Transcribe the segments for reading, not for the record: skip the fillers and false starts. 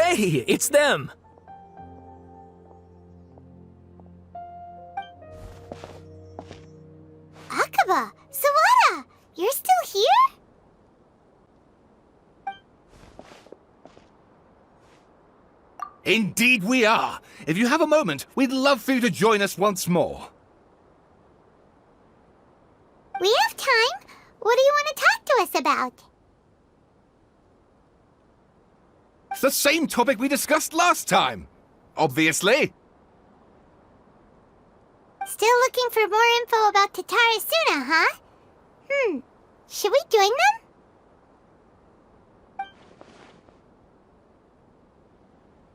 Hey, it's them! Akaba! Sawada! You're still here? Indeed we are! If you have a moment, we'd love for you to join us once more. We have time. What do you want to talk to us about? It's the same topic we discussed last time. Obviously. Still looking for more info about Tatarasuna, huh? Should we join them?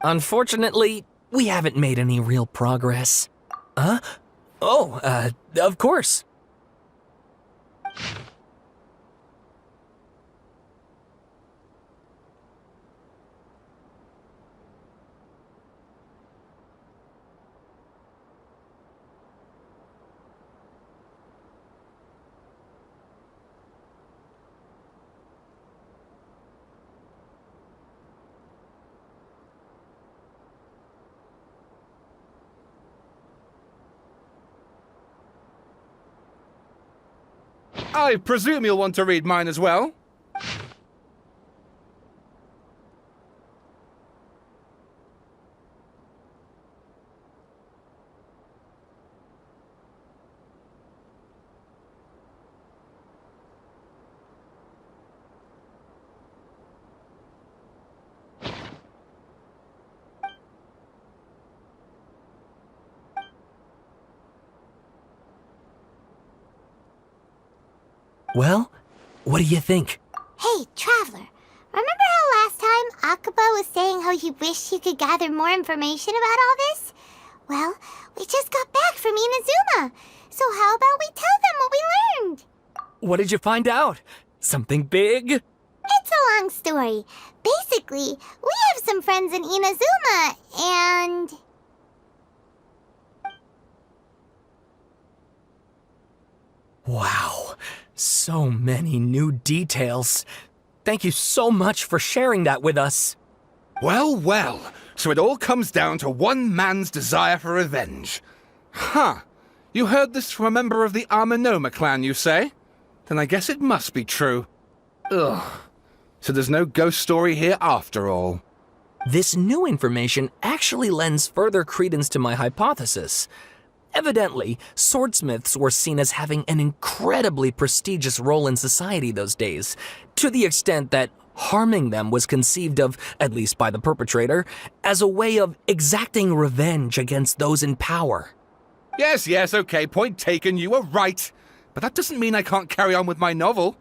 Unfortunately, we haven't made any real progress. Huh? Oh, of course. I presume you'll want to read mine as well? Well, what do you think? Hey, Traveler. Remember how last time Akaba was saying how he wished he could gather more information about all this? Well, we just got back from Inazuma. So how about we tell them what we learned? What did you find out? Something big? It's a long story. Basically, we have some friends in Inazuma, and... Wow, so many new details. Thank you so much for sharing that with us. Well, well. So it all comes down to one man's desire for revenge. Huh. You heard this from a member of the Amanoma clan, you say? Then I guess it must be true. Ugh. So there's no ghost story here after all. This new information actually lends further credence to my hypothesis. Evidently, swordsmiths were seen as having an incredibly prestigious role in society those days, to the extent that harming them was conceived of, at least by the perpetrator, as a way of exacting revenge against those in power. Yes, okay, point taken, you were right. But that doesn't mean I can't carry on with my novel.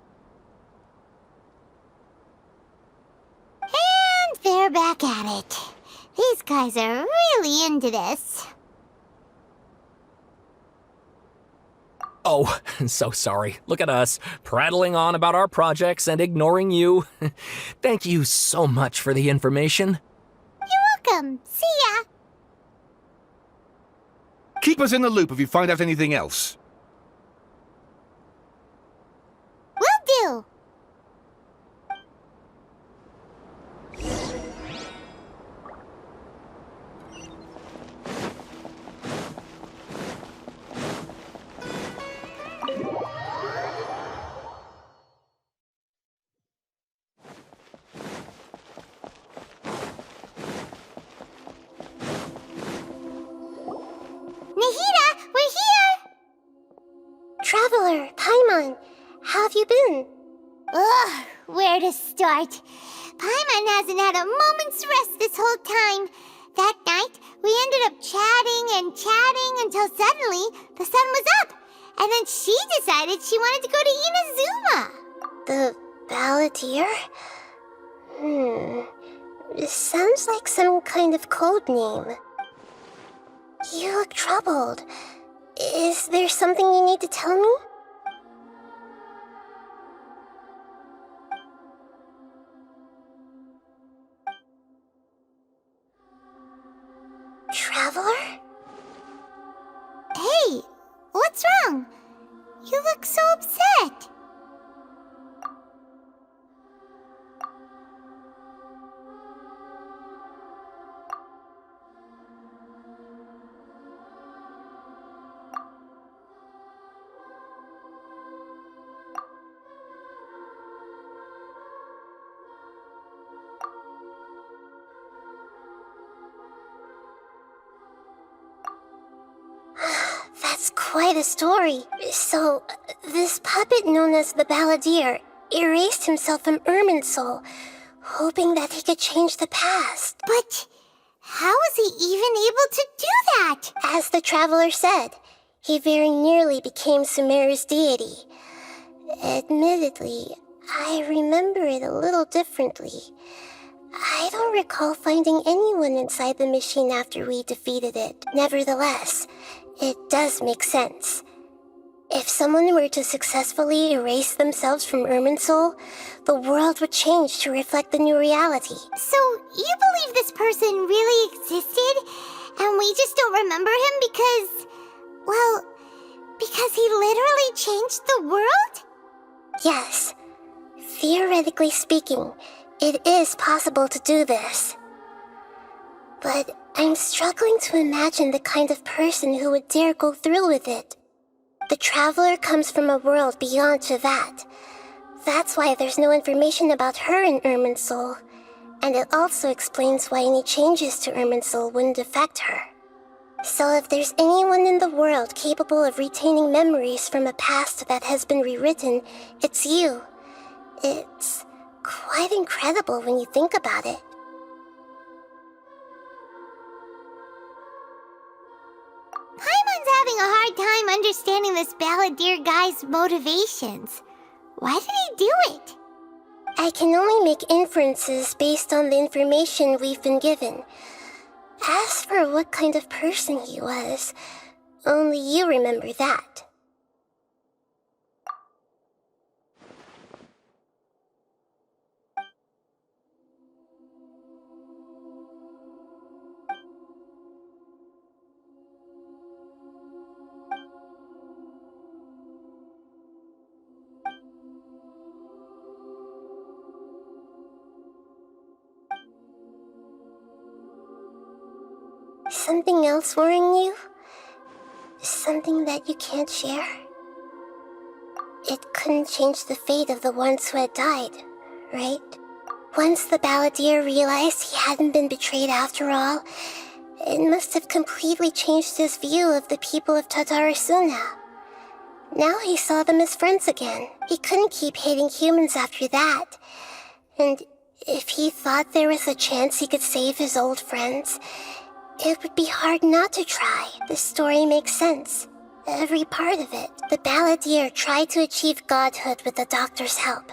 And they're back at it. These guys are really into this. Oh, so sorry. Look at us, prattling on about our projects and ignoring you. Thank you so much for the information. You're welcome. See ya. Keep us in the loop if you find out anything else. Will do. Nahida, we're here! Traveler, Paimon, how have you been? Ugh, where to start? Paimon hasn't had a moment's rest this whole time. That night, we ended up chatting and chatting until suddenly the sun was up. And then she decided she wanted to go to Inazuma. The Balladeer? This sounds like some kind of code name. You look troubled. Is there something you need to tell me? Traveler? Hey, what's wrong? You look so upset. That's quite a story. So, this puppet known as the Balladeer erased himself from Irminsul, hoping that he could change the past. But how was he even able to do that? As the Traveler said, he very nearly became Sumeru's deity. Admittedly, I remember it a little differently. I don't recall finding anyone inside the machine after we defeated it. Nevertheless, it does make sense. If someone were to successfully erase themselves from Irminsul, the world would change to reflect the new reality. So, you believe this person really existed, and we just don't remember him because... well, because he literally changed the world? Yes. Theoretically speaking, it is possible to do this. But I'm struggling to imagine the kind of person who would dare go through with it. The Traveler comes from a world beyond to that. That's why there's no information about her in Irminsul, and it also explains why any changes to Irminsul wouldn't affect her. So if there's anyone in the world capable of retaining memories from a past that has been rewritten, it's you. It's quite incredible when you think about it. Paimon's having a hard time understanding this Balladeer guy's motivations. Why did he do it? I can only make inferences based on the information we've been given. As for what kind of person he was, only you remember that. Something else worrying you? Something that you can't share? It couldn't change the fate of the ones who had died, right? Once the Balladeer realized he hadn't been betrayed after all, it must have completely changed his view of the people of Tatarasuna. Now he saw them as friends again. He couldn't keep hating humans after that. And if he thought there was a chance he could save his old friends, it would be hard not to try. The story makes sense. Every part of it. The Balladeer tried to achieve godhood with the doctor's help.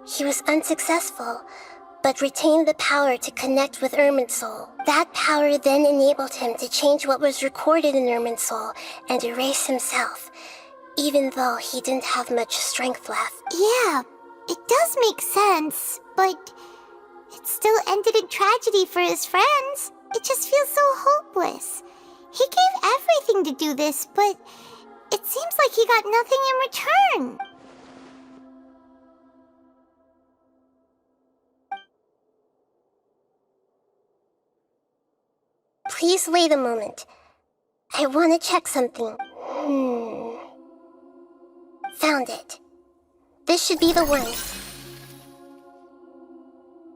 He was unsuccessful, but retained the power to connect with Irminsul. That power then enabled him to change what was recorded in Irminsul and erase himself, even though he didn't have much strength left. Yeah, it does make sense, but it still ended in tragedy for his friends. It just feels so hopeless. He gave everything to do this, but it seems like he got nothing in return. Please wait a moment. I want to check something. Found it. This should be the one.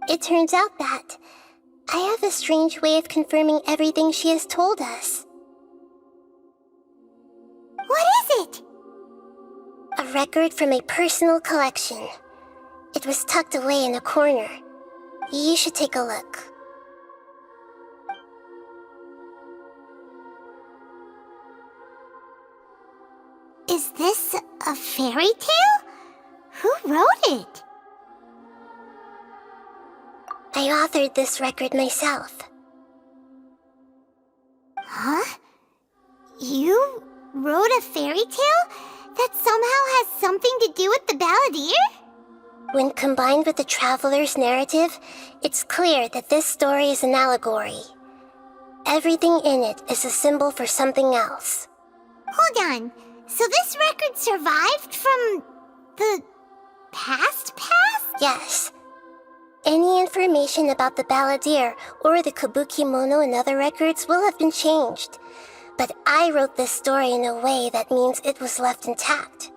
It turns out that I have a strange way of confirming everything she has told us. What is it? A record from a personal collection. It was tucked away in a corner. You should take a look. Is this a fairy tale? Who wrote it? I authored this record myself. Huh? You wrote a fairy tale that somehow has something to do with the Balladeer? When combined with the Traveler's narrative, it's clear that this story is an allegory. Everything in it is a symbol for something else. Hold on. So this record survived from the past? Yes. Any information about the Balladeer or the Kabuki Mono and other records will have been changed. But I wrote this story in a way that means it was left intact.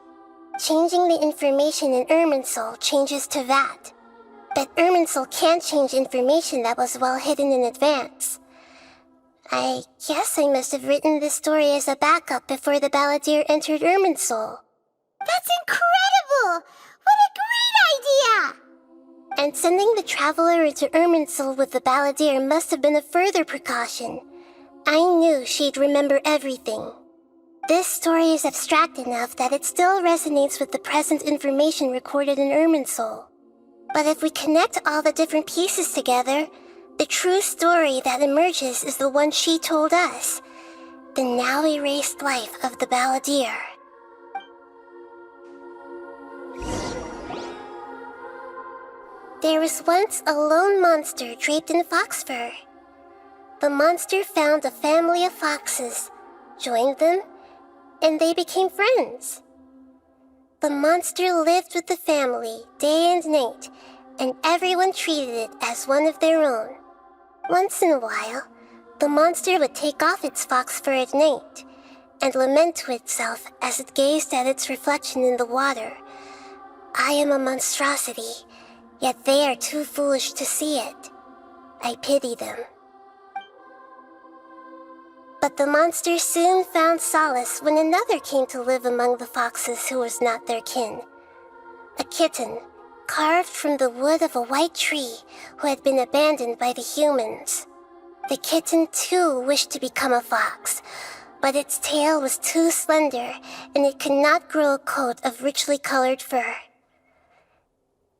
Changing the information in Irminsul changes to that. But Irminsul can't change information that was well hidden in advance. I guess I must have written this story as a backup before the balladeer entered Irminsul. That's incredible! What a great idea! And sending the traveler into Irminsul with the balladeer must have been a further precaution. I knew she'd remember everything. This story is abstract enough that it still resonates with the present information recorded in Irminsul. But if we connect all the different pieces together, the true story that emerges is the one she told us, the now erased life of the balladeer. There was once a lone monster draped in fox fur. The monster found a family of foxes, joined them, and they became friends. The monster lived with the family day and night, and everyone treated it as one of their own. Once in a while, the monster would take off its fox fur at night and lament to itself as it gazed at its reflection in the water. I am a monstrosity, yet they are too foolish to see it. I pity them. But the monster soon found solace when another came to live among the foxes who was not their kin. A kitten, carved from the wood of a white tree who had been abandoned by the humans. The kitten too wished to become a fox, but its tail was too slender and it could not grow a coat of richly colored fur.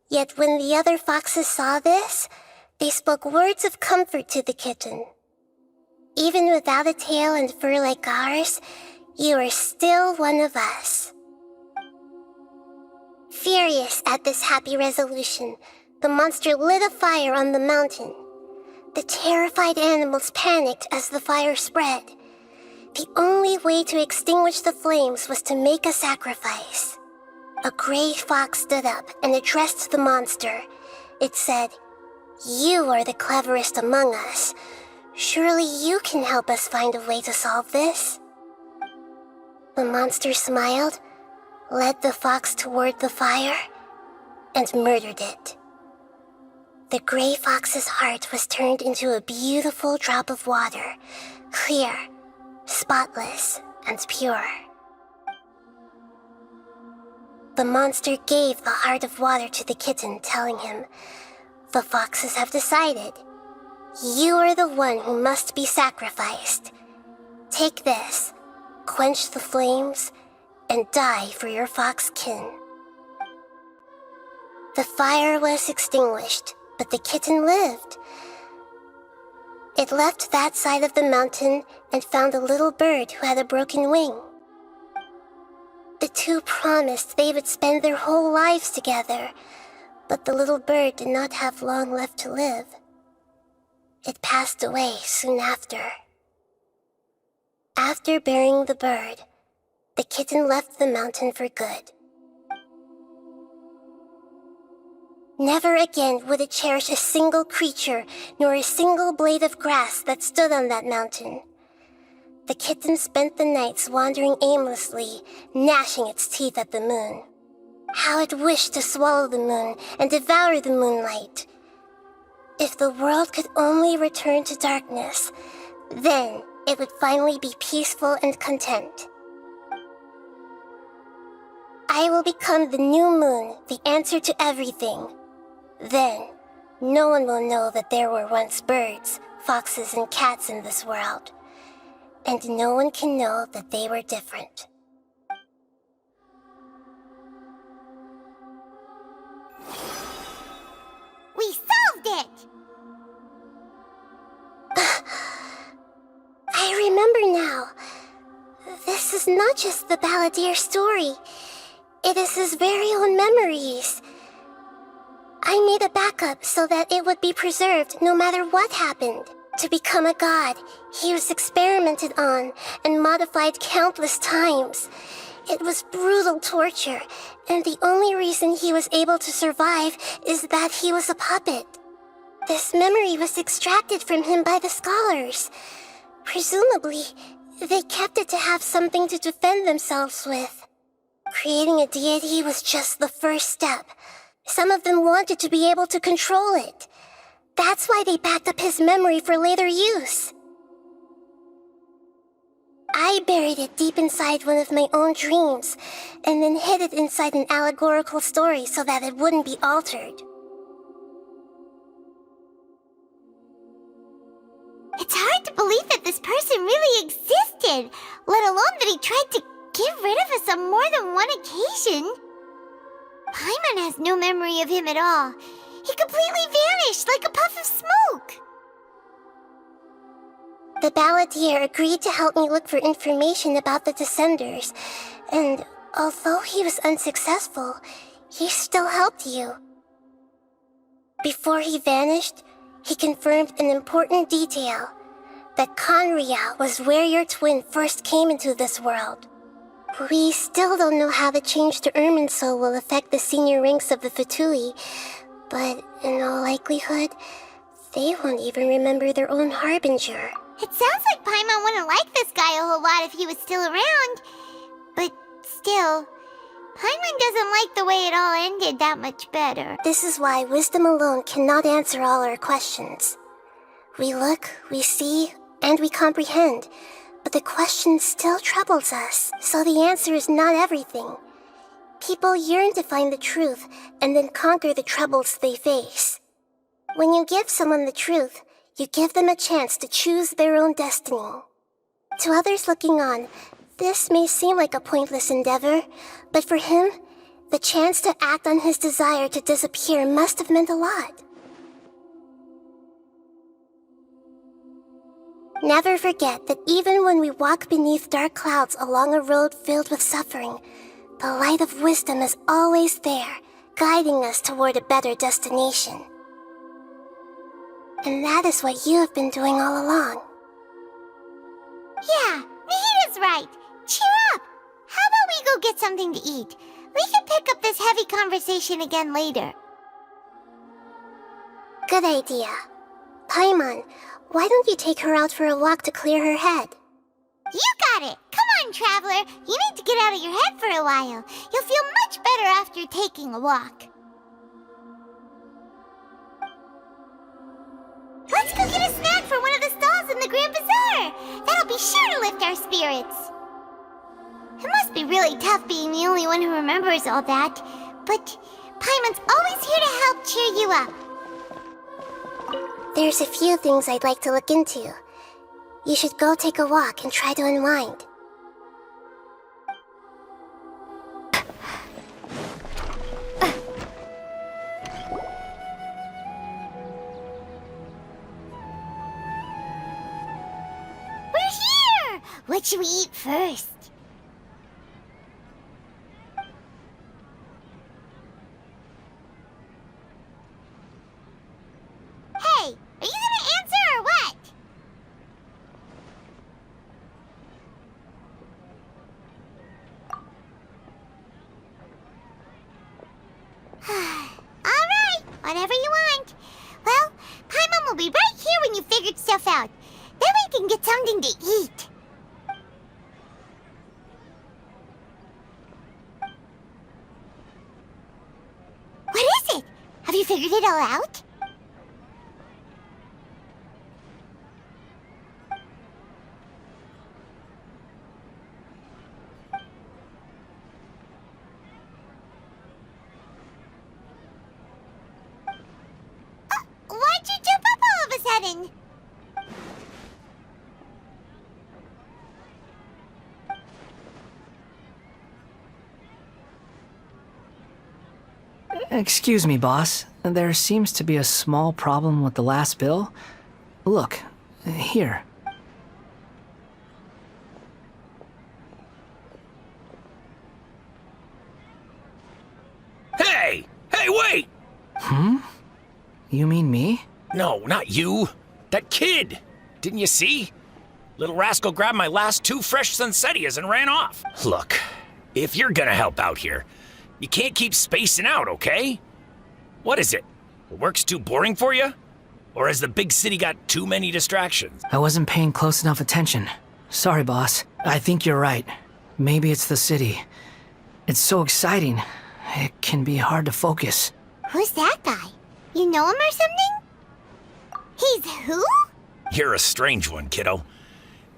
Yet when the other foxes saw this, they spoke words of comfort to the kitten. Even without a tail and fur like ours, you are still one of us. Furious at this happy resolution, the monster lit a fire on the mountain. The terrified animals panicked as the fire spread. The only way to extinguish the flames was to make a sacrifice. A gray fox stood up and addressed the monster. It said, "You are the cleverest among us. Surely you can help us find a way to solve this." The monster smiled, led the fox toward the fire, and murdered it. The gray fox's heart was turned into a beautiful drop of water, clear, spotless, and pure. The monster gave the heart of water to the kitten, telling him, "The foxes have decided. You are the one who must be sacrificed. Take this, quench the flames, and die for your fox kin." The fire was extinguished, but the kitten lived. It left that side of the mountain and found a little bird who had a broken wing. The two promised they would spend their whole lives together, but the little bird did not have long left to live. It passed away soon after. After burying the bird, the kitten left the mountain for good. Never again would it cherish a single creature nor a single blade of grass that stood on that mountain. The kitten spent the nights wandering aimlessly, gnashing its teeth at the moon. How it wished to swallow the moon and devour the moonlight. If the world could only return to darkness, then it would finally be peaceful and content. I will become the new moon, the answer to everything. Then, no one will know that there were once birds, foxes, and cats in this world. And no one can know that they were different. We solved it! I remember now. This is not just the balladeer story. It is his very own memories. I made a backup so that it would be preserved no matter what happened. To become a god, he was experimented on and modified countless times. It was brutal torture, and the only reason he was able to survive is that he was a puppet. This memory was extracted from him by the scholars. Presumably, they kept it to have something to defend themselves with. Creating a deity was just the first step. Some of them wanted to be able to control it. That's why they backed up his memory for later use. I buried it deep inside one of my own dreams, and then hid it inside an allegorical story so that it wouldn't be altered. It's hard to believe that this person really existed, let alone that he tried to get rid of us on more than one occasion. Paimon has no memory of him at all. He completely vanished like a puff of smoke. The balladeer agreed to help me look for information about the Descenders, and although he was unsuccessful, he still helped you. Before he vanished, he confirmed an important detail, that Conria was where your twin first came into this world. We still don't know how the change to Irminsul will affect the senior ranks of the Fatui, but in all likelihood, they won't even remember their own Harbinger. It sounds like Paimon wouldn't like this guy a whole lot if he was still around. But still, Paimon doesn't like the way it all ended that much better. This is why wisdom alone cannot answer all our questions. We look, we see, and we comprehend, but the question still troubles us, so the answer is not everything. People yearn to find the truth and then conquer the troubles they face. When you give someone the truth, you give them a chance to choose their own destiny. To others looking on, this may seem like a pointless endeavor, but for him, the chance to act on his desire to disappear must have meant a lot. Never forget that even when we walk beneath dark clouds along a road filled with suffering, the light of wisdom is always there, guiding us toward a better destination. And that is what you have been doing all along. Yeah, Nahita's right. Cheer up. How about we go get something to eat? We can pick up this heavy conversation again later. Good idea. Paimon, why don't you take her out for a walk to clear her head? You got it! Come on, Traveler! You need to get out of your head for a while. You'll feel much better after taking a walk. Let's go get a snack from one of the stalls in the Grand Bazaar! That'll be sure to lift our spirits. It must be really tough being the only one who remembers all that, but Paimon's always here to help cheer you up. There's a few things I'd like to look into. You should go take a walk and try to unwind. We're here! What should we eat first? Hey, are you gonna answer or what? Alright, whatever you want. Well, Paimon will be right here when you figured stuff out. Then we can get something to eat. What is it? Have you figured it all out? Why'd you jump up all of a sudden? Excuse me, boss. There seems to be a small problem with the last bill. Look, here. Hey! Hey, wait! You mean me? No, not you. That kid! Didn't you see? Little rascal grabbed my last 2 fresh Sunsettias and ran off. Look, if you're gonna help out here, you can't keep spacing out, okay? What is it? Work's too boring for you? Or has the big city got too many distractions? I wasn't paying close enough attention. Sorry, boss. I think you're right. Maybe it's the city. It's so exciting. It can be hard to focus. Who's that guy? You know him or something? He's who? You're a strange one, kiddo.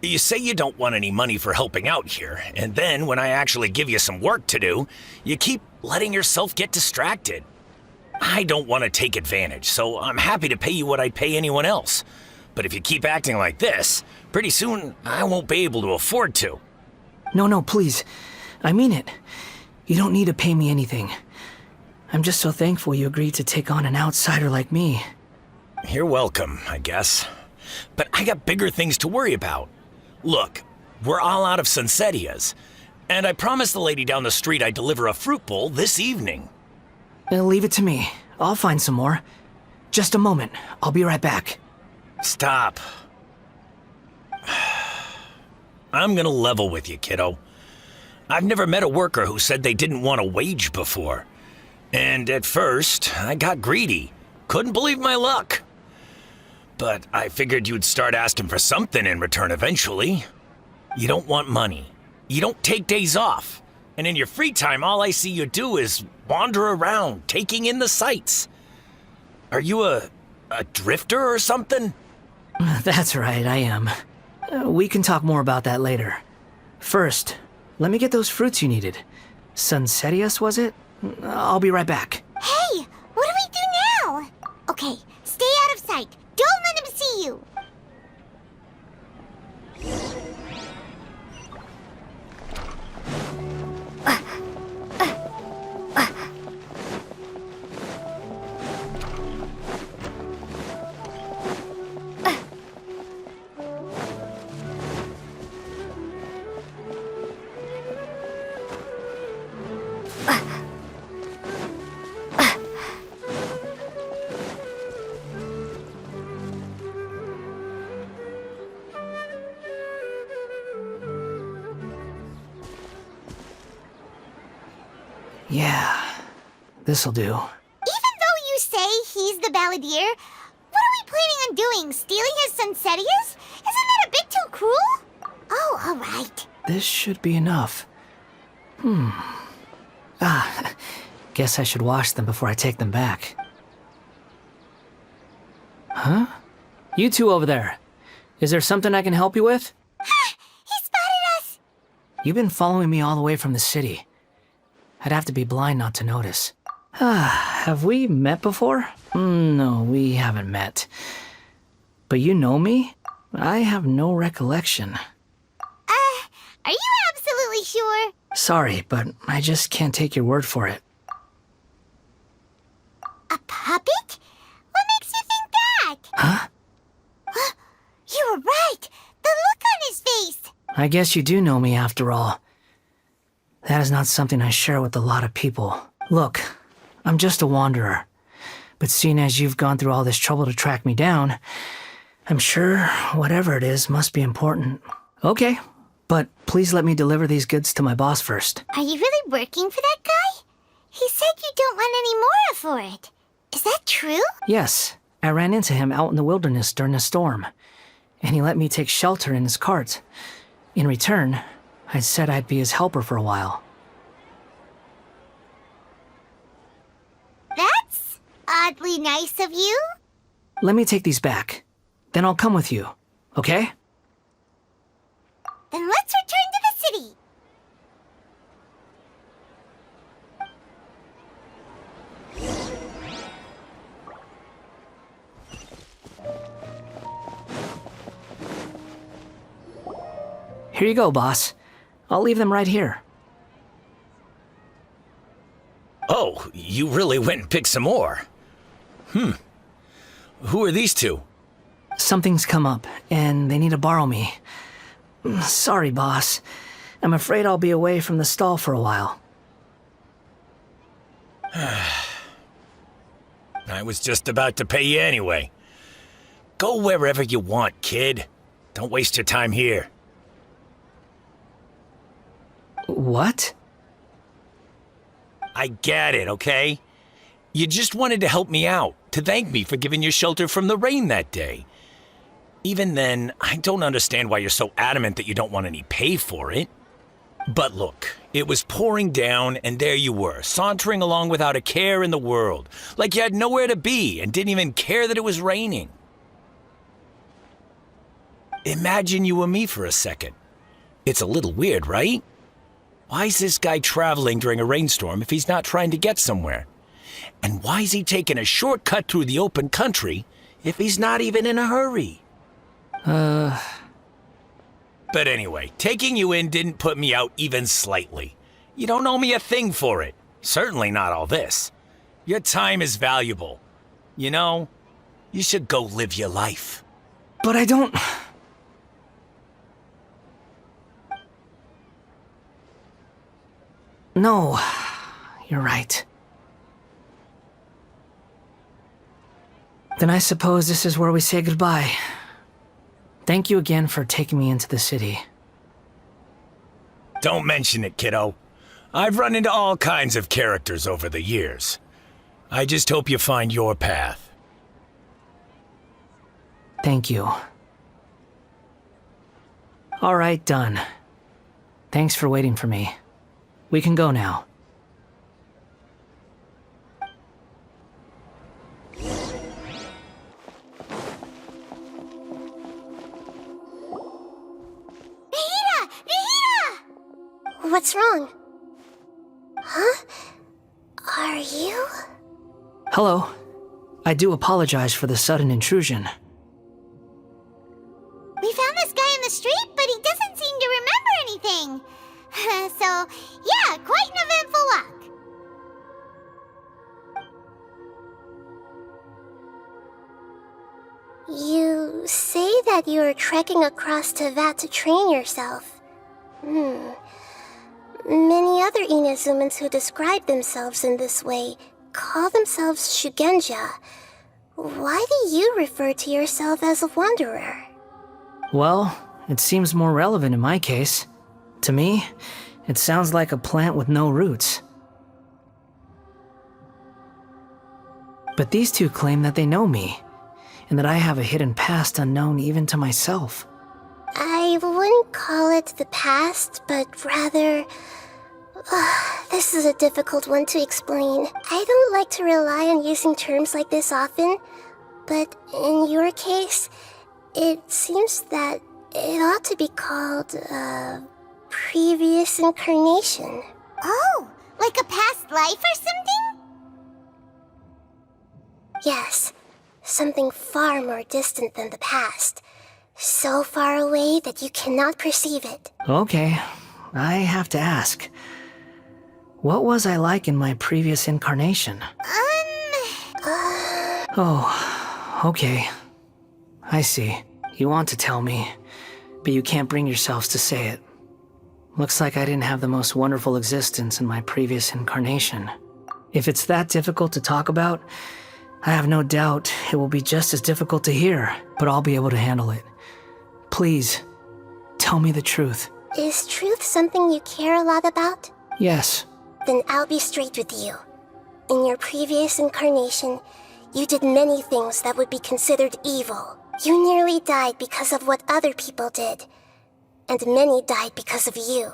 You say you don't want any money for helping out here, and then when I actually give you some work to do, you keep letting yourself get distracted. I don't want to take advantage, so I'm happy to pay you what I'd pay anyone else. But if you keep acting like this, pretty soon I won't be able to afford to. No, please. I mean it. You don't need to pay me anything. I'm just so thankful you agreed to take on an outsider like me. You're welcome, I guess. But I got bigger things to worry about. Look, we're all out of Sunsetias, and I promised the lady down the street I'd deliver a fruit bowl this evening. Leave it to me. I'll find some more. Just a moment. I'll be right back. Stop. I'm gonna level with you, kiddo. I've never met a worker who said they didn't want a wage before. And at first, I got greedy. Couldn't believe my luck. But I figured you'd start asking for something in return eventually. You don't want money. You don't take days off. And in your free time, all I see you do is wander around, taking in the sights. Are you a drifter or something? That's right, I am. We can talk more about that later. First, let me get those fruits you needed. Sunsetias, was it? I'll be right back. Hey, what do we do now? Okay, stay out of sight. Don't let him see you. Yeah, this'll do. Even though you say he's the balladeer, what are we planning on doing? Stealing his Sunsetias? Isn't that a bit too cruel? Oh, all right. This should be enough. Guess I should wash them before I take them back. Huh? You two over there. Is there something I can help you with? He spotted us. You've been following me all the way from the city. I'd have to be blind not to notice. Have we met before? No, we haven't met. But you know me? I have no recollection. Are you absolutely sure? Sorry, but I just can't take your word for it. A puppet? What makes you think that? Huh? You were right. The look on his face. I guess you do know me after all. That is not something I share with a lot of people. Look, I'm just a wanderer. But seeing as you've gone through all this trouble to track me down, I'm sure whatever it is must be important. Okay, but please let me deliver these goods to my boss first. Are you really working for that guy? He said you don't want any more for it. Is that true? Yes, I ran into him out in the wilderness during a storm, and he let me take shelter in his cart. In return, I said I'd be his helper for a while. That's oddly nice of you. Let me take these back. Then I'll come with you, okay? Then let's return to the city. Here you go, boss. I'll leave them right here. Oh, you really went and picked some more. Who are these two? Something's come up, and they need to borrow me. Sorry, boss. I'm afraid I'll be away from the stall for a while. I was just about to pay you anyway. Go wherever you want, kid. Don't waste your time here. What? I get it, okay? You just wanted to help me out, to thank me for giving you shelter from the rain that day. Even then, I don't understand why you're so adamant that you don't want any pay for it. But look, it was pouring down, and there you were, sauntering along without a care in the world, like you had nowhere to be and didn't even care that it was raining. Imagine you and me for a second. It's a little weird, right? Why's this guy traveling during a rainstorm if he's not trying to get somewhere? And why's he taking a shortcut through the open country if he's not even in a hurry? But anyway, taking you in didn't put me out even slightly. You don't owe me a thing for it. Certainly not all this. Your time is valuable. You know, you should go live your life. But I don't... No, you're right. Then I suppose this is where we say goodbye. Thank you again for taking me into the city. Don't mention it, kiddo. I've run into all kinds of characters over the years. I just hope you find your path. Thank you. All right, done. Thanks for waiting for me. We can go now. What's wrong? Huh? Are you? Hello. I do apologize for the sudden intrusion. We found this guy in the street, but he doesn't seem to remember anything. So, yeah, quite an eventful walk. You say that you are trekking across to Vat to train yourself. Many other Inazumans who describe themselves in this way call themselves Shugenja. Why do you refer to yourself as a wanderer? Well, it seems more relevant in my case. To me, it sounds like a plant with no roots. But these two claim that they know me, and that I have a hidden past unknown even to myself. I wouldn't call it the past, but rather... this is a difficult one to explain. I don't like to rely on using terms like this often, but in your case, it seems that it ought to be called, previous incarnation. Oh, like a past life or something? Yes, something far more distant than the past. So far away that you cannot perceive it. Okay, I have to ask. What was I like in my previous incarnation? Oh, okay. I see. You want to tell me, but you can't bring yourselves to say it. Looks like I didn't have the most wonderful existence in my previous incarnation. If it's that difficult to talk about, I have no doubt it will be just as difficult to hear, but I'll be able to handle it. Please, tell me the truth. Is truth something you care a lot about? Yes. Then I'll be straight with you. In your previous incarnation, you did many things that would be considered evil. You nearly died because of what other people did, and many died because of you.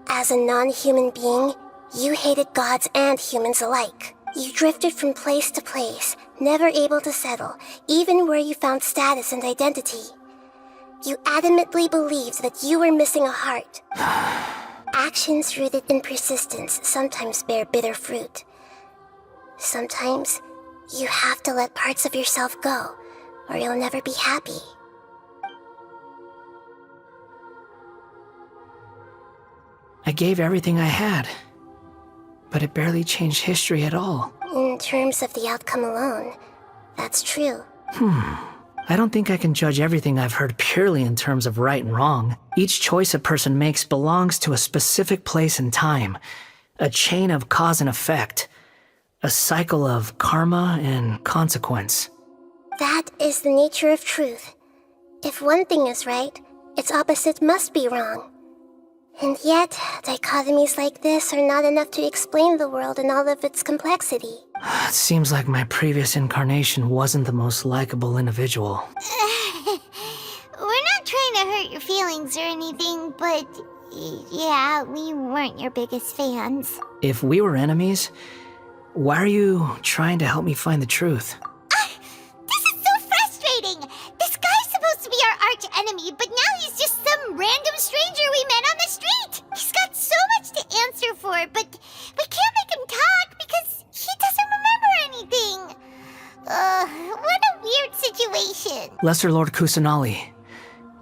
As a non-human being, you hated gods and humans alike. You drifted from place to place, never able to settle, even where you found status and identity. You adamantly believed that you were missing a heart. Actions rooted in persistence sometimes bear bitter fruit. Sometimes, you have to let parts of yourself go, or you'll never be happy. I gave everything I had, but it barely changed history at all. In terms of the outcome alone, that's true. I don't think I can judge everything I've heard purely in terms of right and wrong. Each choice a person makes belongs to a specific place and time, a chain of cause and effect, a cycle of karma and consequence. That is the nature of truth. If one thing is right, its opposite must be wrong. And yet, dichotomies like this are not enough to explain the world in all of its complexity. It seems like my previous incarnation wasn't the most likable individual. We're not trying to hurt your feelings or anything, but yeah, we weren't your biggest fans. If we were enemies, why are you trying to help me find the truth? This is so frustrating! This guy's supposed to be our Raiden? Lesser Lord Kusanali,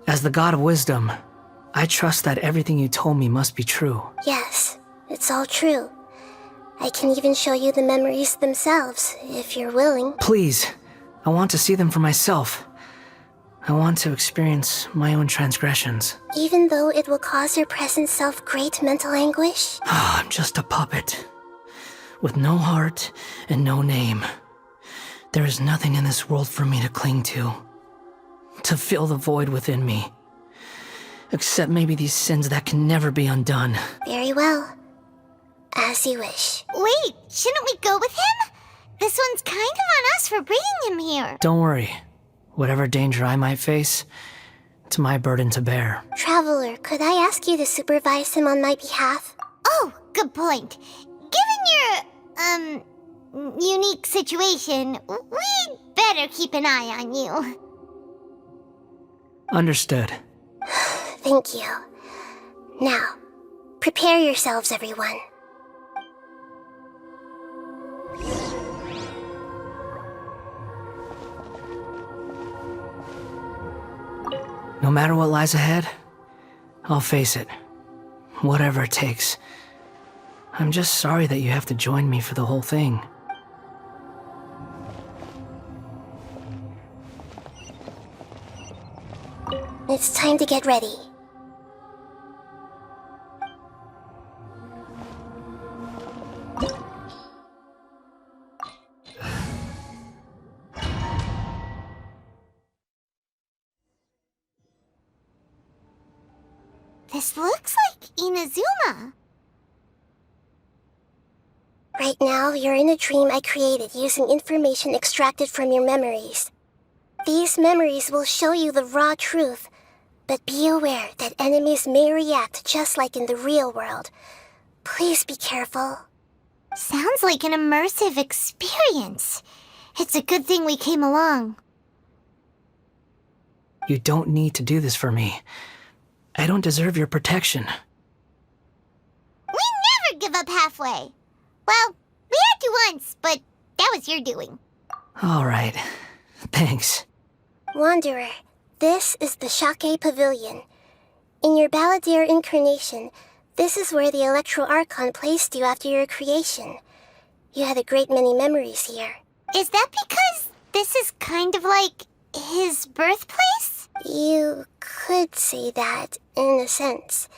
as the god of wisdom, I trust that everything you told me must be true. Yes, it's all true. I can even show you the memories themselves, if you're willing. Please, I want to see them for myself. I want to experience my own transgressions. Even though it will cause your present self great mental anguish? I'm just a puppet, with no heart and no name. There is nothing in this world for me to cling to fill the void within me. Except maybe these sins that can never be undone. Very well. As you wish. Wait, shouldn't we go with him? This one's kind of on us for bringing him here. Don't worry. Whatever danger I might face, it's my burden to bear. Traveler, could I ask you to supervise him on my behalf? Oh, good point. Given your, unique situation, we'd better keep an eye on you. Understood. Thank you. Now, prepare yourselves, everyone. No matter what lies ahead, I'll face it. Whatever it takes. I'm just sorry that you have to join me for the whole thing. It's time to get ready. This looks like Inazuma. Right now, you're in a dream I created using information extracted from your memories. These memories will show you the raw truth, but be aware that enemies may react just like in the real world. Please be careful. Sounds like an immersive experience. It's a good thing we came along. You don't need to do this for me. I don't deserve your protection. We never give up halfway. Well, we had to once, but that was your doing. All right. Thanks. Wanderer, this is the Shake Pavilion. In your Balladeer incarnation, this is where the Electro Archon placed you after your creation. You had a great many memories here. Is that because this is kind of like his birthplace? You could say that, in a sense.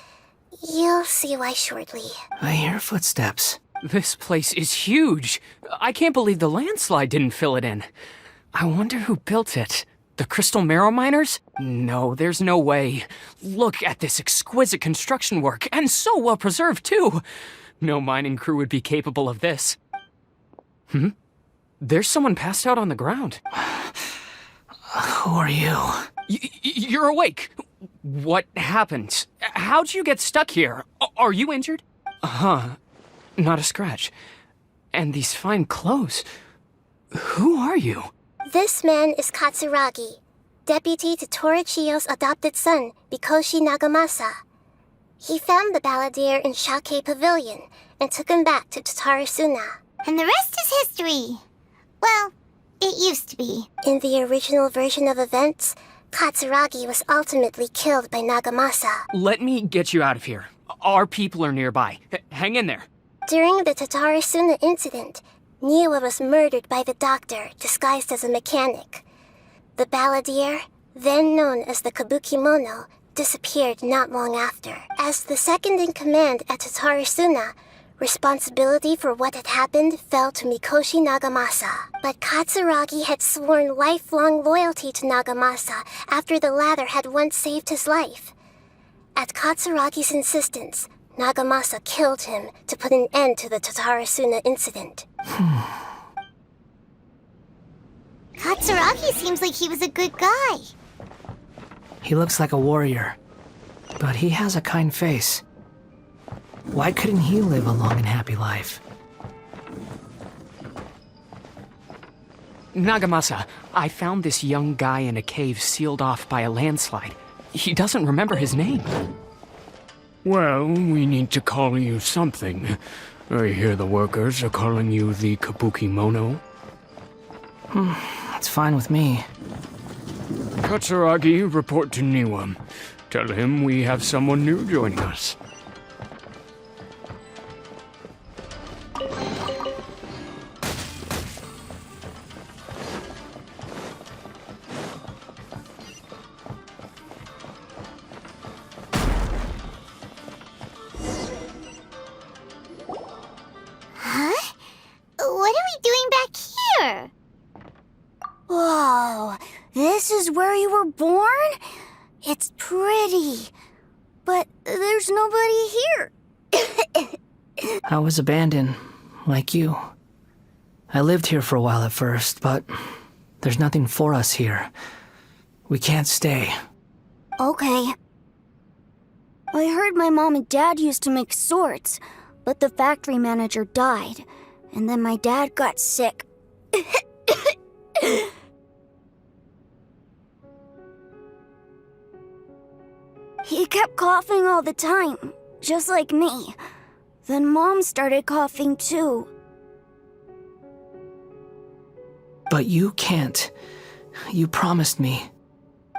You'll see why shortly. I hear footsteps. This place is huge. I can't believe the landslide didn't fill it in. I wonder who built it. The Crystal Marrow Miners? No, there's no way. Look at this exquisite construction work, and so well preserved, too. No mining crew would be capable of this. There's someone passed out on the ground. Who are you? You're awake. What happened? How'd you get stuck here? Are you injured? Not a scratch. And these fine clothes. Who are you? This man is Katsuragi, deputy to Torichiyo's adopted son, Mikoshi Nagamasa. He found the Balladeer in Shake Pavilion and took him back to Tatarasuna. And the rest is history. Well, it used to be. In the original version of events, Katsuragi was ultimately killed by Nagamasa. Let me get you out of here. Our people are nearby. Hang in there. During the Tatarasuna incident, Niwa was murdered by the doctor disguised as a mechanic. The Balladeer, then known as the Kabukimono, disappeared not long after. As the second in command at Tatarasuna, responsibility for what had happened fell to Mikoshi Nagamasa. But Katsuragi had sworn lifelong loyalty to Nagamasa after the latter had once saved his life. At Katsuragi's insistence, Nagamasa killed him to put an end to the Tatarasuna incident. Katsuragi seems like he was a good guy. He looks like a warrior, but he has a kind face. Why couldn't he live a long and happy life? Nagamasa, I found this young guy in a cave sealed off by a landslide. He doesn't remember his name. Well, we need to call you something. I hear the workers are calling you the Kabukimono. That's fine with me. Katsuragi, report to Niwa. Tell him we have someone new joining us. What are we doing back here? Whoa, this is where you were born? It's pretty, but there's nobody here. I was abandoned, like you. I lived here for a while at first, but there's nothing for us here. We can't stay. Okay. I heard my mom and dad used to make swords, but the factory manager died, and then my dad got sick. He kept coughing all the time, just like me. Then Mom started coughing too. But you can't. You promised me.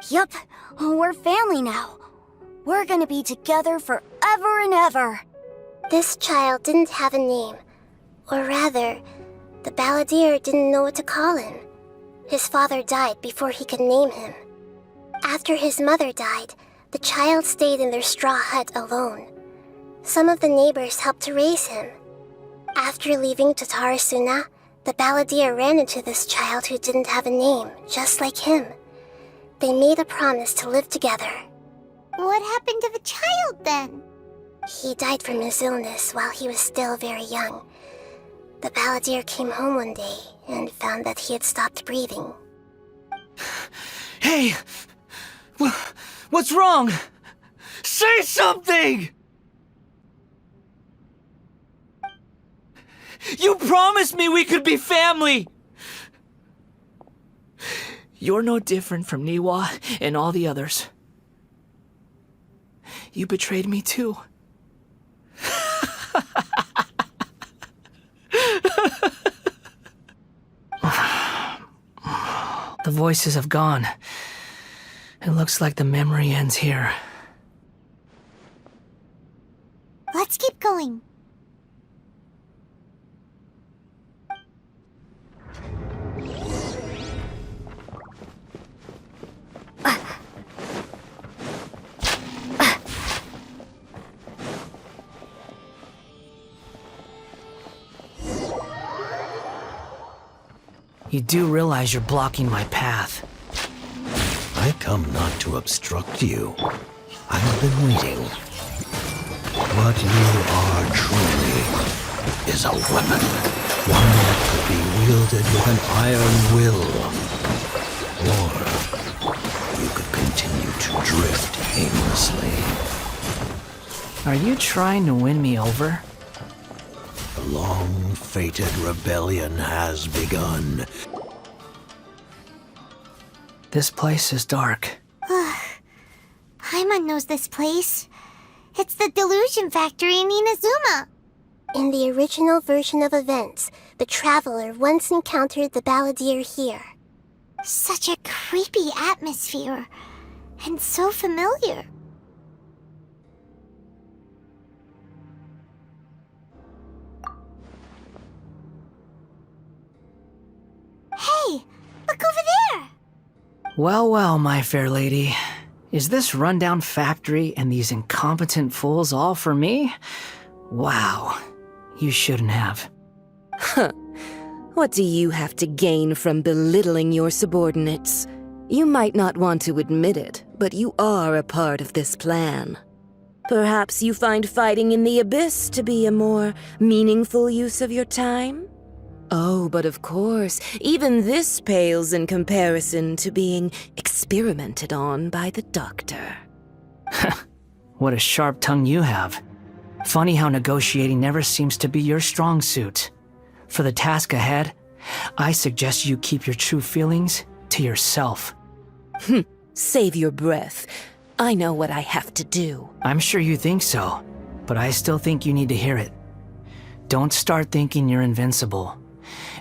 Yup, we're family now. We're gonna be together forever and ever. This child didn't have a name. Or rather, the balladeer didn't know what to call him. His father died before he could name him. After his mother died, the child stayed in their straw hut alone. Some of the neighbors helped to raise him. After leaving Tatarasuna, the balladeer ran into this child who didn't have a name, just like him. They made a promise to live together. What happened to the child then? He died from his illness while he was still very young. The balladeer came home one day and found that he had stopped breathing. Hey! What's wrong? Say something! You promised me we could be family! You're no different from Niwa and all the others. You betrayed me too. The voices have gone. It looks like the memory ends here. Let's keep going. You do realize you're blocking my path. I come not to obstruct you. I've been waiting. What you are truly is a weapon. One that could be wielded with an iron will. Or you could continue to drift aimlessly. Are you trying to win me over? The long-fated rebellion has begun. This place is dark. Paimon knows this place. It's the Delusion Factory in Inazuma. In the original version of events, the Traveler once encountered the balladeer here. Such a creepy atmosphere. And so familiar. Hey, look over there! Well, well, my fair lady. Is this rundown factory and these incompetent fools all for me? Wow. You shouldn't have. Huh. What do you have to gain from belittling your subordinates? You might not want to admit it, but you are a part of this plan. Perhaps you find fighting in the abyss to be a more meaningful use of your time? Oh, but of course, even this pales in comparison to being experimented on by the doctor. What a sharp tongue you have. Funny how negotiating never seems to be your strong suit. For the task ahead, I suggest you keep your true feelings to yourself. Save your breath. I know what I have to do. I'm sure you think so, but I still think you need to hear it. Don't start thinking you're invincible,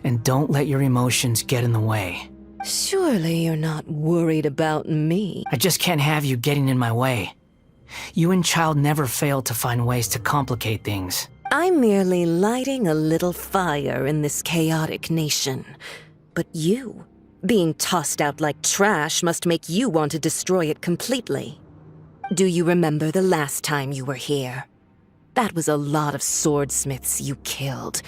and don't let your emotions get in the way. Surely you're not worried about me. I just can't have you getting in my way. You and Child never fail to find ways to complicate things. I'm merely lighting a little fire in this chaotic nation. But you, being tossed out like trash, must make you want to destroy it completely. Do you remember the last time you were here? That was a lot of swordsmiths you killed.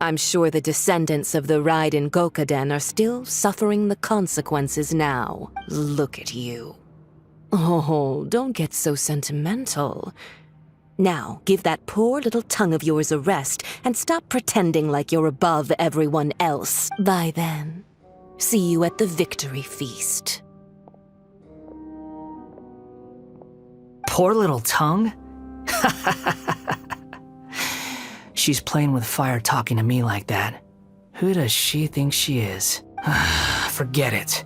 I'm sure the descendants of the Raiden Gokaden are still suffering the consequences now. Look at you. Oh, don't get so sentimental. Now, give that poor little tongue of yours a rest and stop pretending like you're above everyone else. Bye then. See you at the victory feast. Poor little tongue? She's playing with fire talking to me like that. Who does she think she is? Forget it.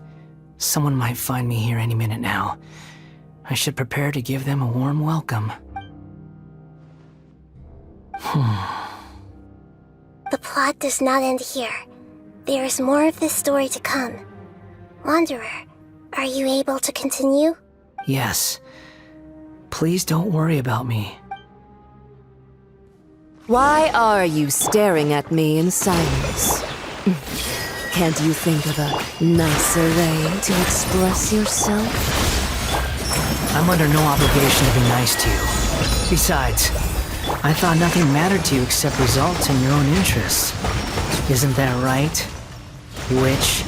Someone might find me here any minute now. I should prepare to give them a warm welcome. The plot does not end here. There is more of this story to come. Wanderer, are you able to continue? Yes. Please don't worry about me. Why are you staring at me in silence? Can't you think of a nicer way to express yourself? I'm under no obligation to be nice to you. Besides, I thought nothing mattered to you except results and your own interests. Isn't that right, witch?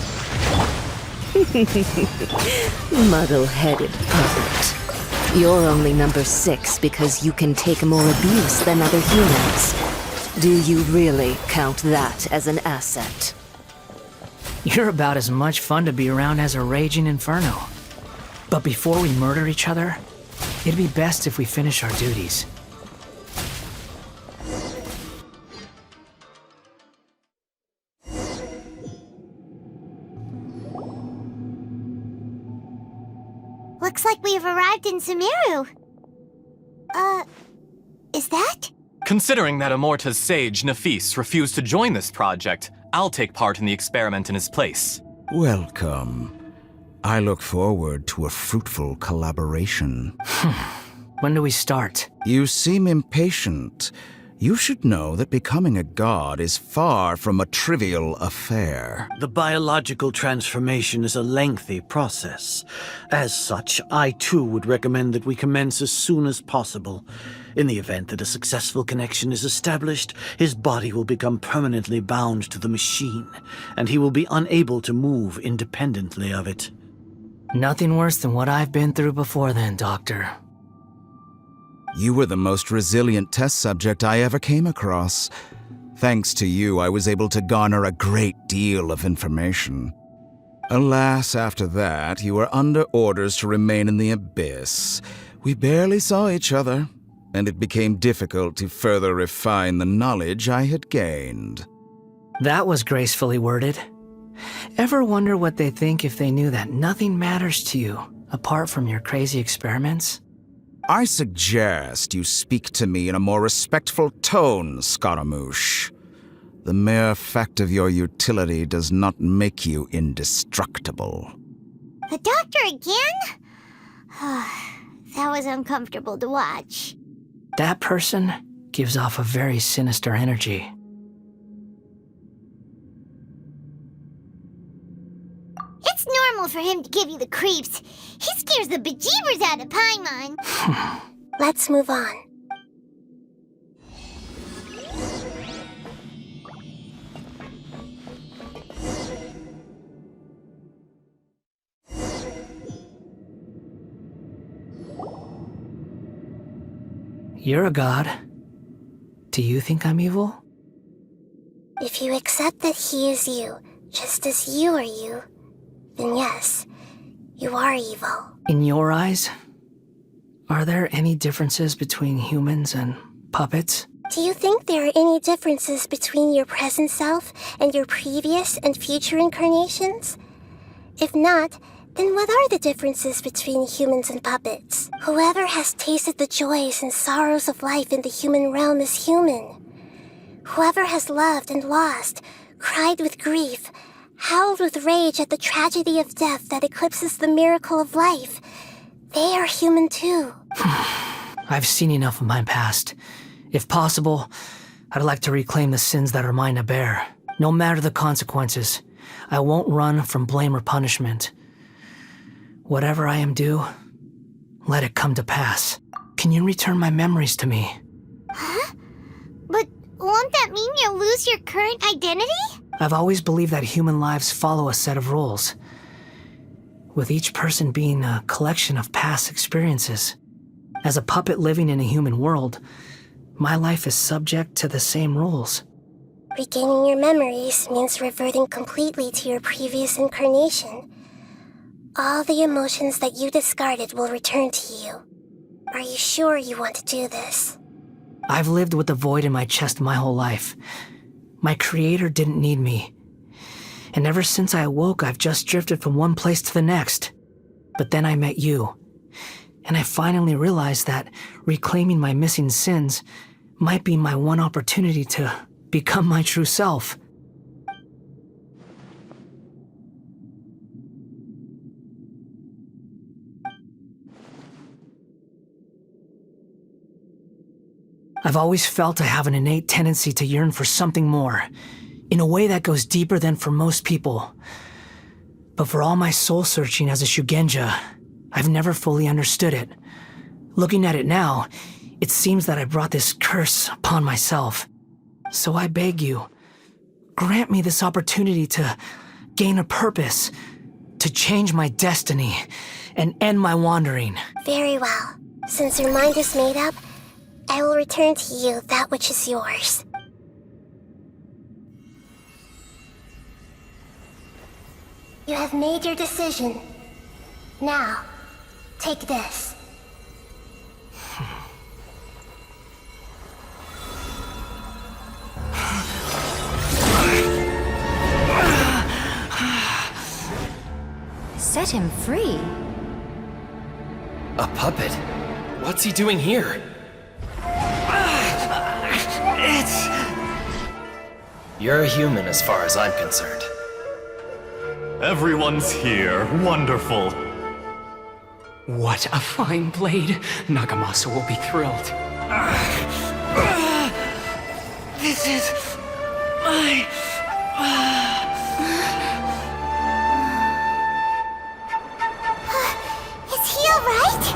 Muddle-headed puppet. You're only number 6 because you can take more abuse than other humans. Do you really count that as an asset? You're about as much fun to be around as a raging inferno. But before we murder each other, it'd be best if we finish our duties. Looks like we have arrived in Sumeru. Is that? Considering that Amorta's sage, Nafis, refused to join this project, I'll take part in the experiment in his place. Welcome. I look forward to a fruitful collaboration. When do we start? You seem impatient. You should know that becoming a god is far from a trivial affair. The biological transformation is a lengthy process. As such, I too would recommend that we commence as soon as possible. In the event that a successful connection is established, his body will become permanently bound to the machine, and he will be unable to move independently of it. Nothing worse than what I've been through before then, Doctor. You were the most resilient test subject I ever came across. Thanks to you, I was able to garner a great deal of information. Alas, after that, you were under orders to remain in the abyss. We barely saw each other, and it became difficult to further refine the knowledge I had gained. That was gracefully worded. Ever wonder what they think if they knew that nothing matters to you, apart from your crazy experiments? I suggest you speak to me in a more respectful tone, Scaramouche. The mere fact of your utility does not make you indestructible. The doctor again? That was uncomfortable to watch. That person gives off a very sinister energy. It's normal for him to give you the creeps. He scares the bejeebers out of Paimon. Let's move on. You're a god. Do you think I'm evil? If you accept that he is you, just as you are you, then yes, you are evil. In your eyes, are there any differences between humans and puppets? Do you think there are any differences between your present self and your previous and future incarnations? If not, then what are the differences between humans and puppets? Whoever has tasted the joys and sorrows of life in the human realm is human. Whoever has loved and lost, cried with grief, howled with rage at the tragedy of death that eclipses the miracle of life. They are human too. I've seen enough of my past. If possible, I'd like to reclaim the sins that are mine to bear. No matter the consequences, I won't run from blame or punishment. Whatever I am due, let it come to pass. Can you return my memories to me? Huh? But won't that mean you'll lose your current identity? I've always believed that human lives follow a set of rules, with each person being a collection of past experiences. As a puppet living in a human world, my life is subject to the same rules. Regaining your memories means reverting completely to your previous incarnation. All the emotions that you discarded will return to you. Are you sure you want to do this? I've lived with the void in my chest my whole life. My creator didn't need me. And ever since I awoke, I've just drifted from one place to the next. But then I met you. And I finally realized that reclaiming my missing sins might be my one opportunity to become my true self. I've always felt I have an innate tendency to yearn for something more, in a way that goes deeper than for most people. But for all my soul searching as a Shugenja, I've never fully understood it. Looking at it now, it seems that I brought this curse upon myself. So I beg you, grant me this opportunity to gain a purpose, to change my destiny, and end my wandering. Very well. Since your mind is made up, I will return to you that which is yours. You have made your decision. Now, take this. Set him free. A puppet? What's he doing here? You're a human as far as I'm concerned. Everyone's here. Wonderful. What a fine blade. Nagamasa will be thrilled. This is my... Is he alright?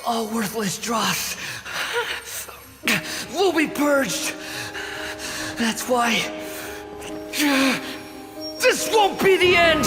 All worthless dross will be purged. That's why this won't be the end.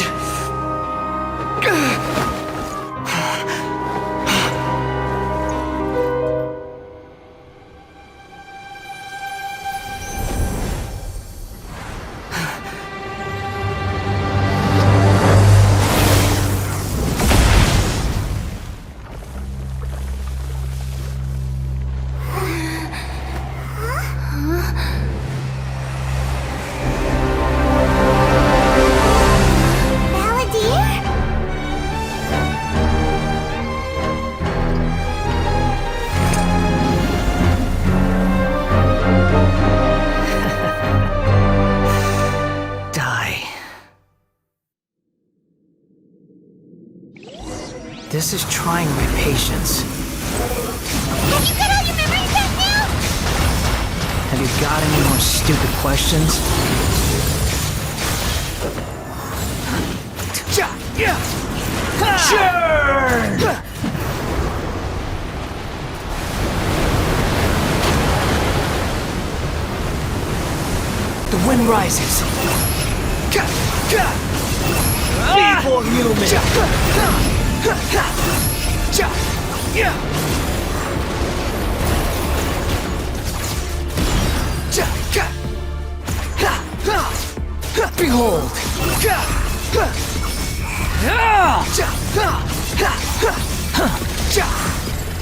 This is trying my patience. Have you got all your memories back now? Have you got any more stupid questions? Churn! The wind rises. Feeble human! Behold!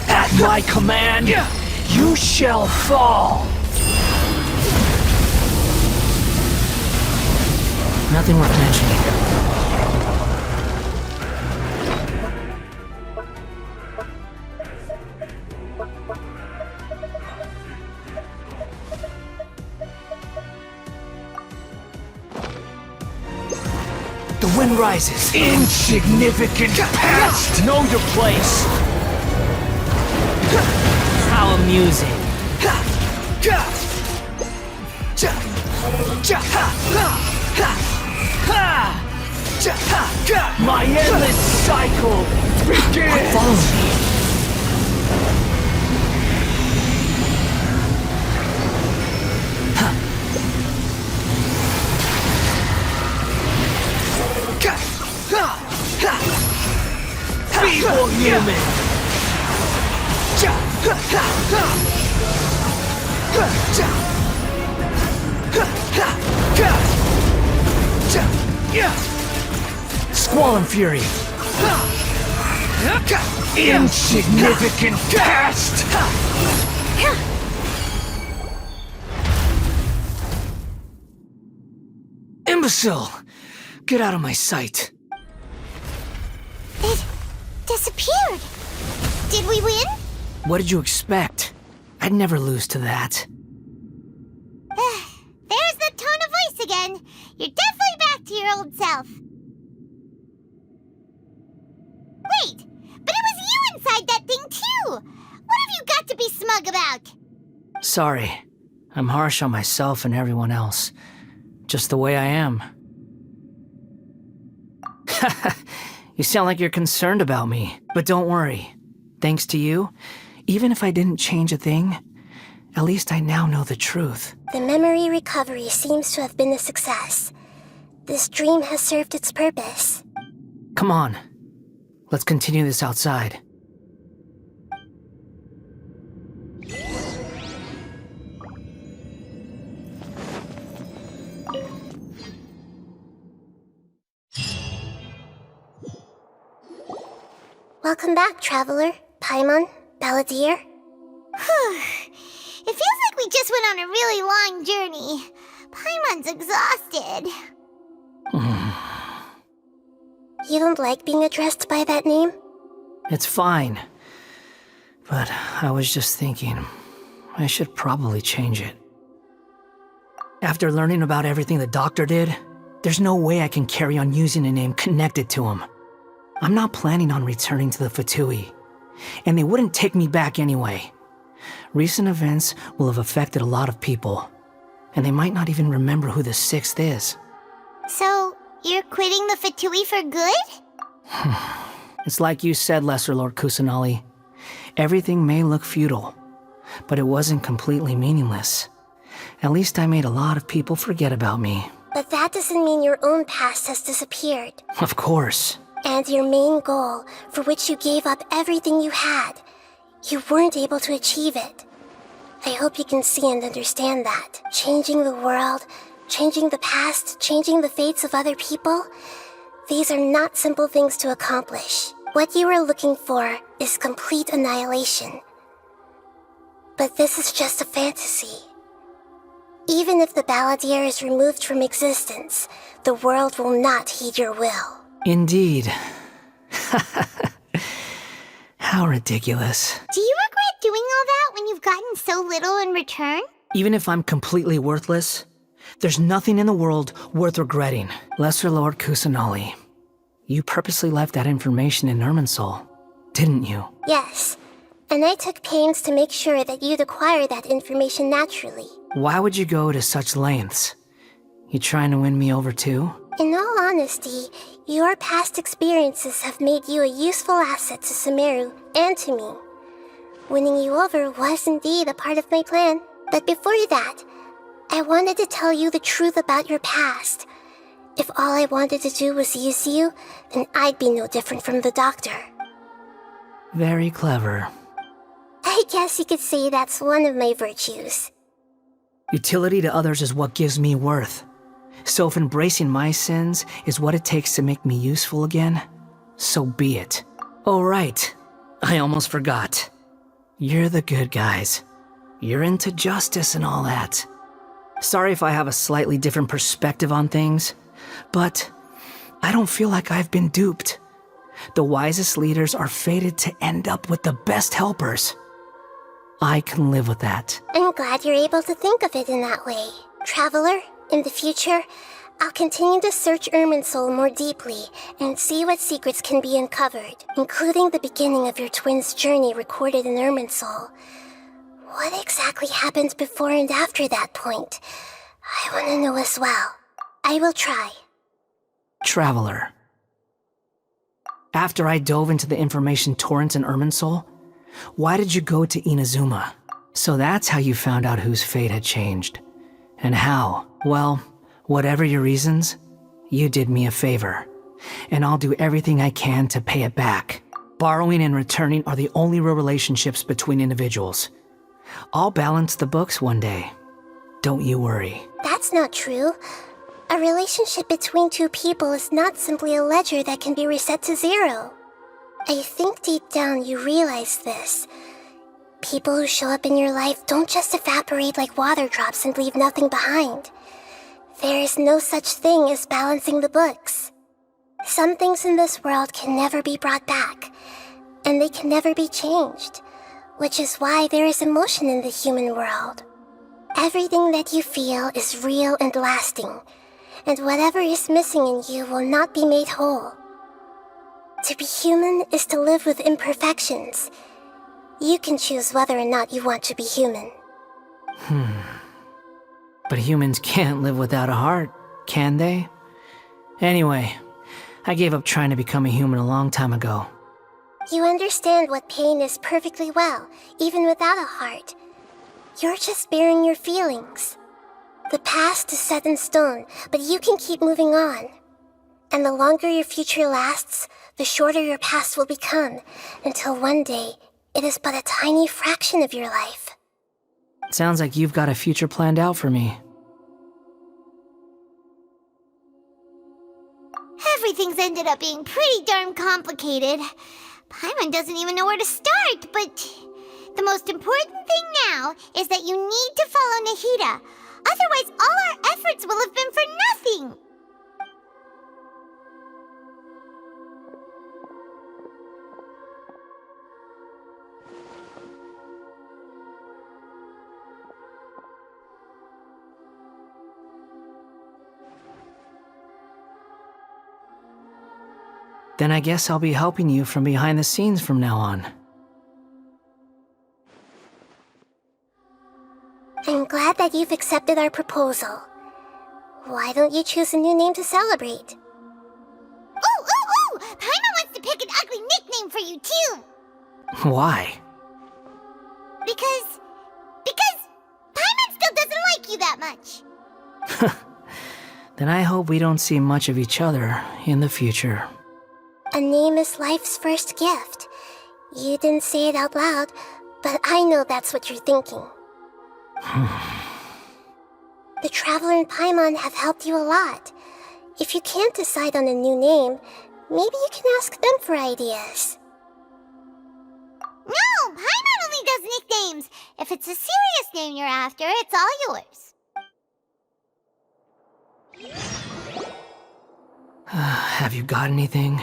At my command, you shall fall! Nothing worth mentioning. The wind rises. Insignificant past! Know your place! How amusing. My endless cycle begins! Follow me. Feeble human! Squall and fury! Insignificant past! Imbecile! Get out of my sight! It disappeared. Did we win? What did you expect? I'd never lose to that. There's the tone of voice again. You're definitely back to your old self. Wait, but it was you inside that thing too! What have you got to be smug about? Sorry. I'm harsh on myself and everyone else. Just the way I am. You sound like you're concerned about me. But don't worry. Thanks to you, even if I didn't change a thing, at least I now know the truth. The memory recovery seems to have been a success. This dream has served its purpose. Come on. Let's continue this outside. Welcome back, Traveler, Paimon, Balladeer. It feels like we just went on a really long journey. Paimon's exhausted. You don't like being addressed by that name? It's fine. But I was just thinking, I should probably change it. After learning about everything the doctor did, there's no way I can carry on using a name connected to him. I'm not planning on returning to the Fatui, and they wouldn't take me back anyway. Recent events will have affected a lot of people, and they might not even remember who the Sixth is. So, you're quitting the Fatui for good? It's like you said, Lesser Lord Kusanali. Everything may look futile, but it wasn't completely meaningless. At least I made a lot of people forget about me. But that doesn't mean your own past has disappeared. Of course. And your main goal, for which you gave up everything you had, you weren't able to achieve it. I hope you can see and understand that. Changing the world, changing the past, changing the fates of other people, these are not simple things to accomplish. What you are looking for is complete annihilation. But this is just a fantasy. Even if the Balladeer is removed from existence, the world will not heed your will. Indeed. How ridiculous. Do you regret doing all that when you've gotten so little in return? Even if I'm completely worthless, there's nothing in the world worth regretting. Lesser Lord Kusanali, you purposely left that information in Irminsul, didn't you? Yes, and I took pains to make sure that you'd acquire that information naturally. Why would you go to such lengths? You trying to win me over too? In all honesty, your past experiences have made you a useful asset to Sumeru and to me. Winning you over was indeed a part of my plan. But before that, I wanted to tell you the truth about your past. If all I wanted to do was use you, then I'd be no different from the doctor. Very clever. I guess you could say that's one of my virtues. Utility to others is what gives me worth. So if embracing my sins is what it takes to make me useful again, so be it. Oh right, I almost forgot. You're the good guys. You're into justice and all that. Sorry if I have a slightly different perspective on things, but I don't feel like I've been duped. The wisest leaders are fated to end up with the best helpers. I can live with that. I'm glad you're able to think of it in that way. Traveler, in the future, I'll continue to search Irminsul more deeply and see what secrets can be uncovered, including the beginning of your twins' journey recorded in Irminsul. What exactly happened before and after that point? I want to know as well. I will try. Traveler. After I dove into the information torrents in Irminsul, why did you go to Inazuma? So that's how you found out whose fate had changed. And how? Well, whatever your reasons, you did me a favor. And I'll do everything I can to pay it back. Borrowing and returning are the only real relationships between individuals. I'll balance the books one day. Don't you worry. That's not true. A relationship between two people is not simply a ledger that can be reset to zero. I think deep down you realize this. People who show up in your life don't just evaporate like water drops and leave nothing behind. There is no such thing as balancing the books. Some things in this world can never be brought back, and they can never be changed, which is why there is emotion in the human world. Everything that you feel is real and lasting, and whatever is missing in you will not be made whole. To be human is to live with imperfections. You can choose whether or not you want to be human. But humans can't live without a heart, can they? Anyway, I gave up trying to become a human a long time ago. You understand what pain is perfectly well, even without a heart. You're just bearing your feelings. The past is set in stone, but you can keep moving on. And the longer your future lasts, the shorter your past will become, until one day, it is but a tiny fraction of your life. Sounds like you've got a future planned out for me. Everything's ended up being pretty darn complicated. Paimon doesn't even know where to start, but the most important thing now is that you need to follow Nahida. Otherwise, all our efforts will have been for nothing. Then I guess I'll be helping you from behind the scenes from now on. I'm glad that you've accepted our proposal. Why don't you choose a new name to celebrate? Ooh! Paimon wants to pick an ugly nickname for you, too! Why? Because Paimon still doesn't like you that much. Then I hope we don't see much of each other in the future. A name is life's first gift. You didn't say it out loud, but I know that's what you're thinking. The Traveler and Paimon have helped you a lot. If you can't decide on a new name, maybe you can ask them for ideas. No! Paimon only does nicknames! If it's a serious name you're after, it's all yours. Have you got anything?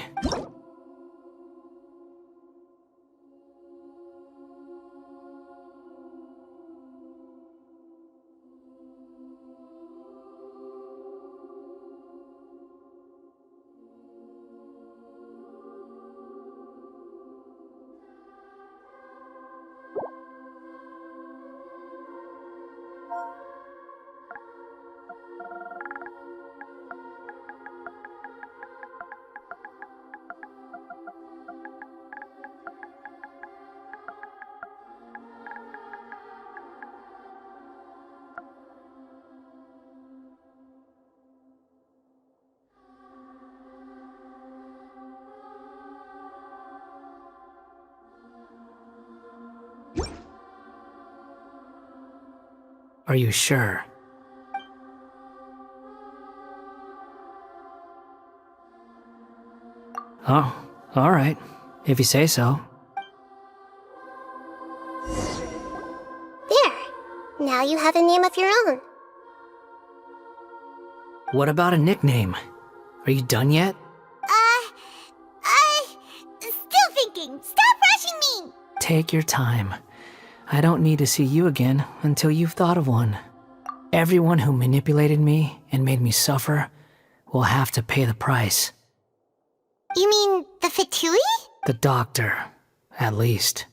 Are you sure? Oh, alright. If you say so. There. Now you have a name of your own. What about a nickname? Are you done yet? Still thinking. Stop rushing me! Take your time. I don't need to see you again until you've thought of one. Everyone who manipulated me and made me suffer will have to pay the price. You mean the Fatui? The doctor, at least.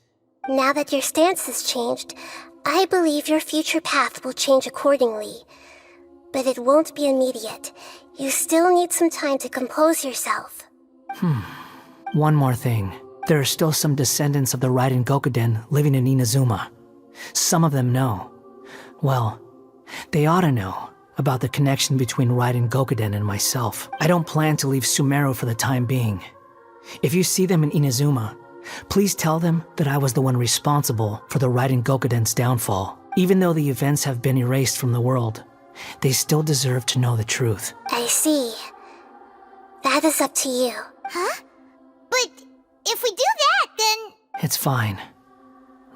Now that your stance has changed, I believe your future path will change accordingly. But it won't be immediate. You still need some time to compose yourself. One more thing. There are still some descendants of the Raiden Gokuden living in Inazuma. Some of them know. Well, they ought to know about the connection between Raiden Gokuden and myself. I don't plan to leave Sumeru for the time being. If you see them in Inazuma, please tell them that I was the one responsible for the Raiden Gokuden's downfall. Even though the events have been erased from the world, they still deserve to know the truth. I see. That is up to you. Huh? But if we do that, then... It's fine.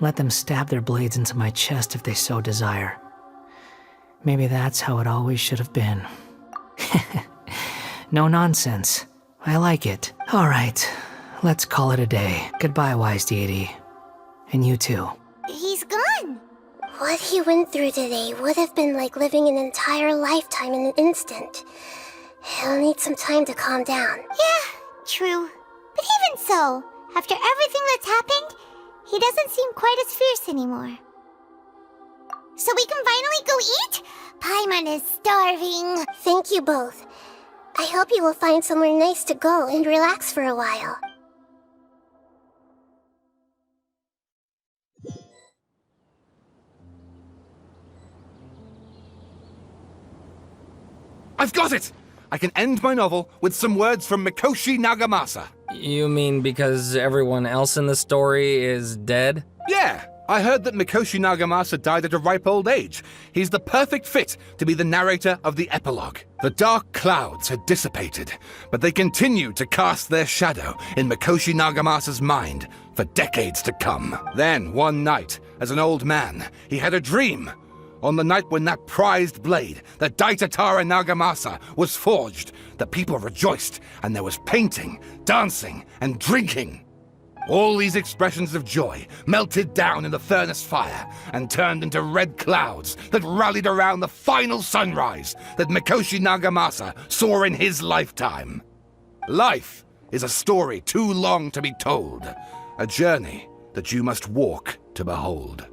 Let them stab their blades into my chest if they so desire. Maybe that's how it always should have been. No nonsense. I like it. Alright, let's call it a day. Goodbye, wise deity. And you too. He's gone. What he went through today would have been like living an entire lifetime in an instant. He'll need some time to calm down. Yeah, true. But even so, after everything that's happened, he doesn't seem quite as fierce anymore. So we can finally go eat? Paimon is starving. Thank you both. I hope you will find somewhere nice to go and relax for a while. I've got it! I can end my novel with some words from Mikoshi Nagamasa. You mean because everyone else in the story is dead? Yeah, I heard that Mikoshi Nagamasa died at a ripe old age. He's the perfect fit to be the narrator of the epilogue. The dark clouds had dissipated, but they continued to cast their shadow in Mikoshi Nagamasa's mind for decades to come. Then, one night, as an old man, he had a dream. On the night when that prized blade, the Daitatara Nagamasa, was forged, the people rejoiced, and there was painting, dancing, and drinking. All these expressions of joy melted down in the furnace fire and turned into red clouds that rallied around the final sunrise that Mikoshi Nagamasa saw in his lifetime. Life is a story too long to be told, a journey that you must walk to behold.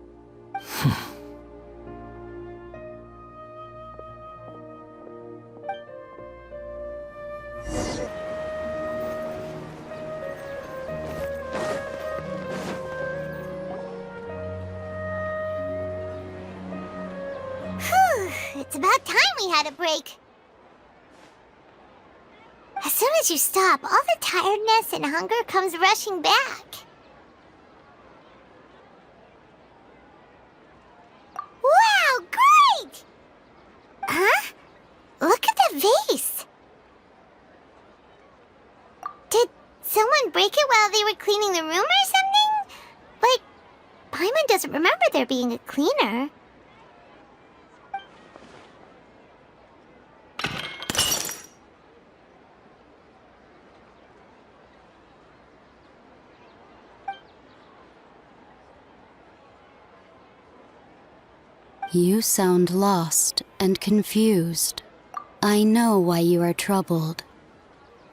It's about time we had a break. As soon as you stop, all the tiredness and hunger comes rushing back. Wow, great! Huh? Look at the vase. Did someone break it while they were cleaning the room or something? But Paimon doesn't remember there being a cleaner. You sound lost and confused. I know why you are troubled.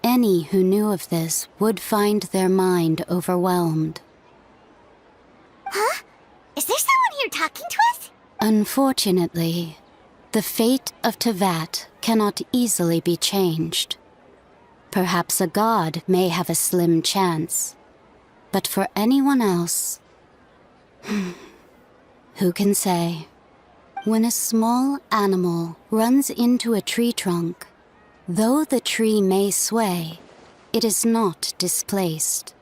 Any who knew of this would find their mind overwhelmed. Huh? Is there someone here talking to us? Unfortunately, the fate of Tevat cannot easily be changed. Perhaps a god may have a slim chance, but for anyone else, who can say? When a small animal runs into a tree trunk, though the tree may sway, it is not displaced.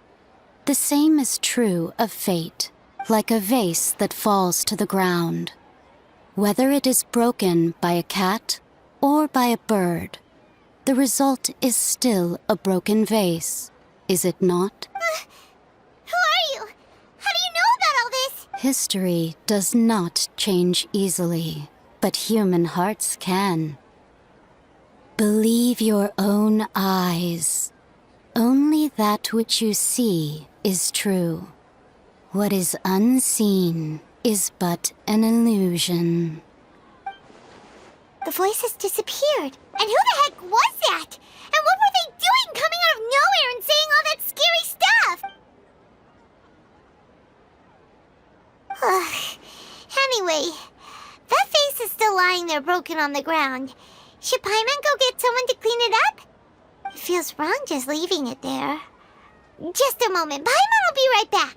The same is true of fate, like a vase that falls to the ground. Whether it is broken by a cat or by a bird, the result is still a broken vase, is it not? Who are you? How do you know about all this? History does not change easily, but human hearts can. Believe your own eyes. Only that which you see is true. What is unseen is but an illusion. The voice has disappeared. And who the heck was that? And what were they doing coming out of nowhere and saying all that scary stuff? Anyway, that face is still lying there broken on the ground. Should Paimon go get someone to clean it up? It feels wrong just leaving it there. Just a moment. Paimon will be right back.